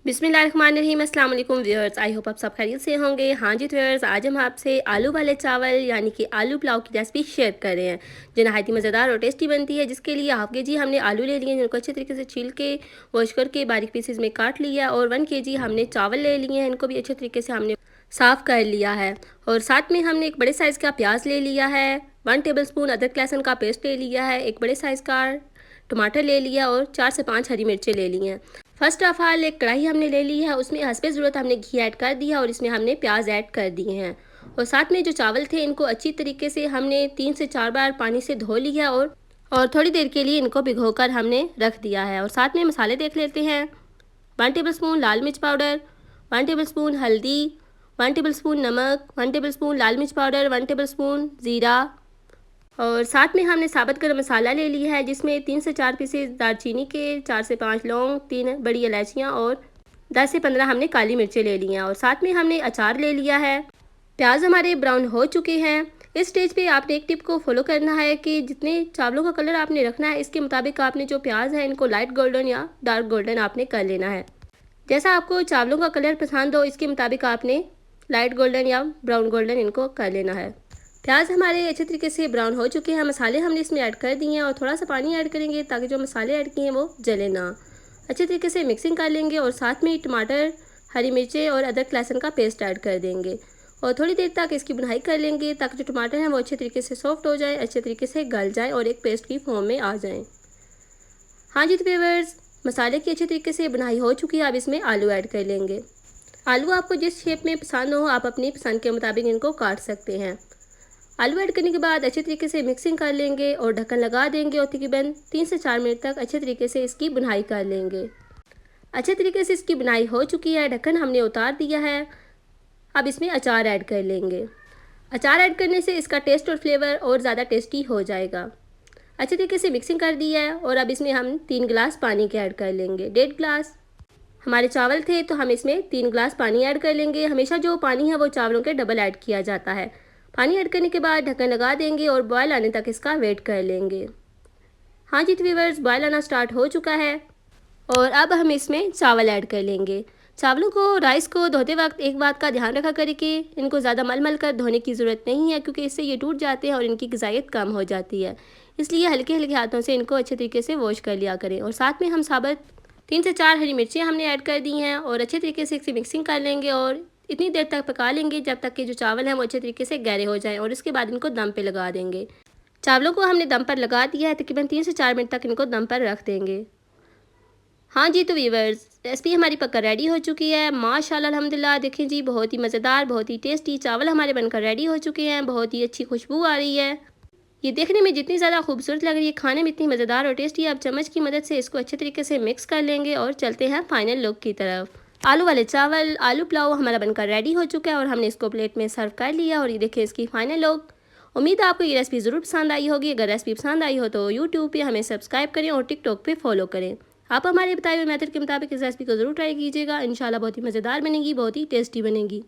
बिस्मिल्लाहिर्रहमानिर्रहीम। अस्सलाम वालेकुम व्यूअर्स, आई होप आप सब खैरियत से होंगे। हाँ जी व्यूअर्स, आज हम आपसे आलू वाले चावल यानी कि आलू पुलाव की रेसिपी शेयर कर रहे हैं जो नहायत ही मज़ेदार और टेस्टी बनती है। जिसके लिए हाफ के जी हमने आलू ले लिए हैं, जिनको अच्छे तरीके से छील के वॉश करके बारीक पीसेस में काट लिया। और 1 kg हमने चावल ले लिए हैं, इनको भी अच्छे तरीके से हमने साफ़ कर लिया है। और साथ में हमने एक बड़े साइज़ का प्याज ले लिया है, 1 टेबलस्पून अदरक लहसुन का पेस्ट ले लिया है, एक बड़े साइज़ का टमाटर ले लिया और 4 से 5 हरी मिर्चें ले ली हैं। फर्स्ट ऑफ ऑल एक कढ़ाई हमने ले ली है, उसमें हस्बे ज़रूरत हमने घी ऐड कर दिया और इसमें हमने प्याज ऐड कर दिए हैं। और साथ में जो चावल थे इनको अच्छी तरीके से हमने 3 से 4 बार पानी से धो लिया और थोड़ी देर के लिए इनको भिगोकर हमने रख दिया है। और साथ में मसाले देख लेते हैं। 1 टेबलस्पून लाल मिर्च पाउडर, 1 टेबलस्पून हल्दी, 1 टेबलस्पून नमक, 1 टेबलस्पून लाल मिर्च पाउडर, 1 टेबलस्पून ज़ीरा। और साथ में हमने साबुत गरम मसाला ले लिया है, जिसमें 3 से 4 पीसेस दालचीनी के, 4 से 5 लौंग, 3 बड़ी इलायचियाँ और 10 से 15 हमने काली मिर्चें ले ली हैं। और साथ में हमने अचार ले लिया है। प्याज हमारे ब्राउन हो चुके हैं। इस स्टेज पे आपने एक टिप को फॉलो करना है कि जितने चावलों का कलर आपने रखना है, इसके मुताबिक आपने जो प्याज है इनको लाइट गोल्डन या डार्क गोल्डन आपने कर लेना है। जैसा आपको चावलों का कलर पसंद हो, इसके मुताबिक आपने लाइट गोल्डन या ब्राउन गोल्डन इनको कर लेना है। प्याज हमारे अच्छे तरीके से ब्राउन हो चुके हैं। मसाले हमने इसमें ऐड कर दिए हैं और थोड़ा सा पानी ऐड करेंगे ताकि जो मसाले ऐड किए हैं वो जले ना। अच्छे तरीके से मिक्सिंग कर लेंगे और साथ में टमाटर, हरी मिर्चें और अदरक लहसुन का पेस्ट ऐड कर देंगे और थोड़ी देर तक इसकी भुनाई कर लेंगे ताकि जो टमाटर हैं वो अच्छे तरीके से सॉफ्ट हो जाए, अच्छे तरीके से गल जाए और एक पेस्ट की फॉर्म में आ जाएँ। हाँ जी व्यूअर्स, मसाले की अच्छे तरीके से बुनाई हो चुकी है। अब इसमें आलू ऐड कर लेंगे। आलू आपको जिस शेप में पसंद हो आप अपनी पसंद के मुताबिक इनको काट सकते हैं। आलू ऐड करने के बाद अच्छे तरीके से मिक्सिंग कर लेंगे और ढक्कन लगा देंगे और तकरीबन 3 से 4 मिनट तक अच्छे तरीके से इसकी बुनाई कर लेंगे। अच्छे तरीके से इसकी बुनाई हो चुकी है, ढक्कन हमने उतार दिया है। अब इसमें अचार ऐड कर लेंगे। अचार ऐड करने से इसका टेस्ट और फ्लेवर और ज़्यादा टेस्टी हो जाएगा। अच्छे तरीके से मिक्सिंग कर दिया है और अब इसमें हम 3 गिलास पानी के ऐड कर लेंगे। 1.5 गिलास हमारे चावल थे तो हम इसमें 3 गिलास पानी ऐड कर लेंगे। हमेशा जो पानी है वो चावलों के डबल ऐड किया जाता है। पानी ऐड करने के बाद ढक्कन लगा देंगे और बॉयल आने तक इसका वेट कर लेंगे। हाँ जी व्यूअर्स, बॉयल आना स्टार्ट हो चुका है और अब हम इसमें चावल ऐड कर लेंगे। चावलों को, राइस को धोते वक्त एक बात का ध्यान रखा करें कि इनको ज़्यादा मल कर धोने की ज़रूरत नहीं है, क्योंकि इससे ये टूट जाते हैं और इनकी ग़िज़ाइयत कम हो जाती है। इसलिए हल्के हल्के हाथों से इनको अच्छे तरीके से वॉश कर लिया करें। और साथ में हम साबुत 3 से 4 हरी मिर्चें हमने ऐड कर दी हैं और अच्छे तरीके से इसकी मिक्सिंग कर लेंगे और इतनी देर तक पका लेंगे जब तक कि जो चावल हैं वो अच्छे तरीके से गहरे हो जाएं। और इसके बाद इनको दम पे लगा देंगे। चावलों को हमने दम पर लगा दिया है, तकरीबन 3 से 4 मिनट तक इनको दम पर रख देंगे। हाँ जी, तो व्यूअर्स, रेसिपी हमारी पक्का रेडी हो चुकी है। माशाल्लाह अल्हम्दुलिल्लाह, देखें जी, बहुत ही मज़ेदार, बहुत ही टेस्टी चावल हमारे बनकर रेडी हो चुके हैं। बहुत ही अच्छी खुशबू आ रही है। ये देखने में जितनी ज़्यादा खूबसूरत लग रही है, खाने में इतनी मज़ेदार और टेस्टी है। अब चम्मच की मदद से इसको अच्छे तरीके से मिक्स कर लेंगे और चलते हैं फाइनल लुक की तरफ। आलू वाले चावल, आलू पुलाव हमारा बनकर रेडी हो चुका है और हमने इसको प्लेट में सर्व कर लिया। और ये देखें इसकी फाइनल लुक। उम्मीद है आपको ये रेसिपी ज़रूर पसंद आई होगी। अगर रेसिपी पसंद आई हो तो यूट्यूब पे हमें सब्सक्राइब करें और टिकटॉक पे फॉलो करें। आप हमारे बताए हुए मेथड के मुताबिक इस रेसिपी को ज़रूर ट्राई कीजिएगा। इंशाल्लाह बहुत ही मज़ेदार बनेगी, बहुत ही टेस्टी बनेगी।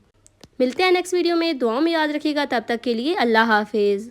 मिलते हैं नेक्स्ट वीडियो में। दुआओं में याद रखिएगा। तब तक के लिए अल्लाह हाफिज़।